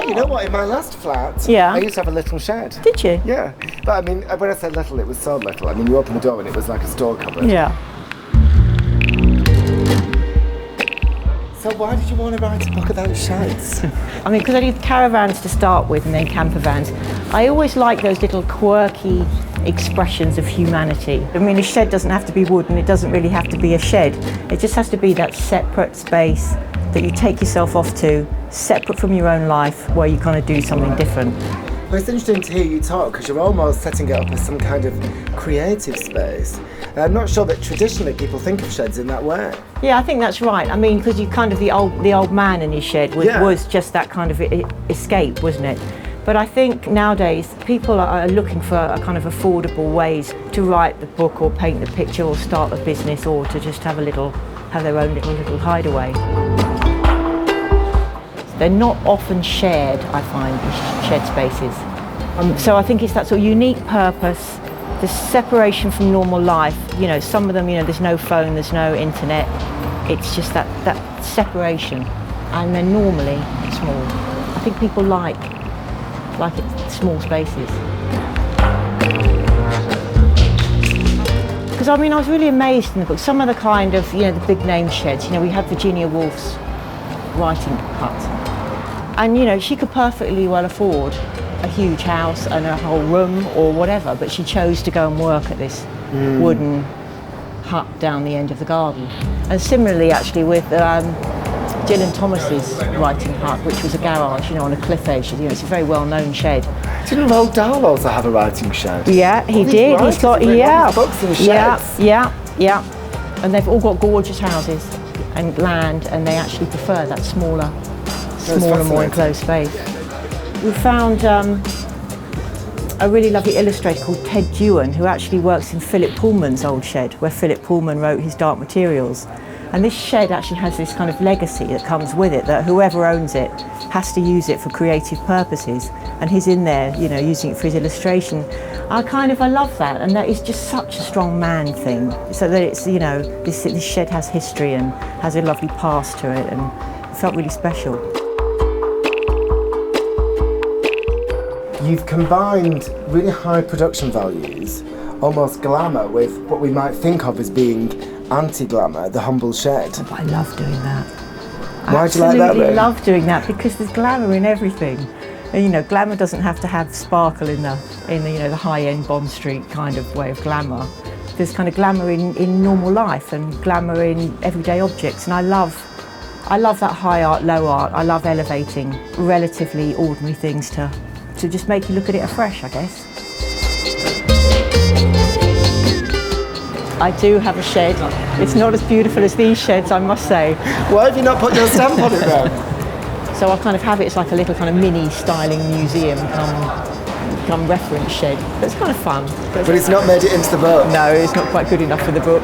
you know what? In my last flat, Yeah. I used to have a little shed. Did you? Yeah, but I mean, when I say little, it was so little. I mean, you open the door and it was like a store cupboard. Yeah. So why did you want to write a book about sheds? I mean, because I did caravans to start with and then camper vans. I always like those little quirky expressions of humanity. I mean, a shed doesn't have to be wood and it doesn't really have to be a shed. It just has to be that separate space that you take yourself off to, separate from your own life, where you kind of do something different. Well, it's interesting to hear you talk because you're almost setting it up as some kind of creative space. I'm not sure that traditionally people think of sheds in that way. Yeah, I think that's right. I mean, because you kind of the old man in his shed was just that kind of escape, wasn't it? But I think nowadays people are looking for a kind of affordable ways to write the book or paint the picture or start a business or to just have their own little hideaway. They're not often shared, I find, these shed spaces. So I think it's that sort of unique purpose, the separation from normal life. You know, some of them, you know, there's no phone, there's no internet. It's just that separation, and they're normally small. I think people like it, small spaces. Because I mean, I was really amazed in the book. Some of the kind of, you know, the big name sheds. You know, we had Virginia Woolf's writing hut. And you know, she could perfectly well afford a huge house and a whole room or whatever, but she chose to go and work at this wooden hut down the end of the garden. And similarly, actually, with Dylan Thomas's writing hut, which was a garage, you know, on a cliff edge. You know, it's a very well-known shed. Didn't Roald Dahl also have a writing shed? Yeah, he did. He's got books and sheds. Yeah. And they've all got gorgeous houses and land, and they actually prefer that smaller, more enclosed space. We found a really lovely illustrator called Ted Dewan, who actually works in Philip Pullman's old shed, where Philip Pullman wrote his Dark Materials. And this shed actually has this kind of legacy that comes with it, that whoever owns it has to use it for creative purposes. And he's in there, you know, using it for his illustration. I love that, and that is just such a strong man thing. So that it's, you know, this shed has history and has a lovely past to it, and it felt really special. You've combined really high production values, almost glamour, with what we might think of as being anti-glamour, the humble shed. But I love doing that. Why do you like that, I absolutely Ray? love doing that because there's glamour in everything. And, you know, glamour doesn't have to have sparkle in the you know, the high-end Bond Street kind of way of glamour. There's kind of glamour in normal life and glamour in everyday objects, and I love that high art, low art. I love elevating relatively ordinary things to just make you look at it afresh, I guess. I do have a shed. It's not as beautiful as these sheds, I must say. Why have you not put your stamp on it then? So I kind of have it as like a little kind of mini styling museum come reference shed. But it's kind of fun. But it's not made it into the book. No, it's not quite good enough for the book.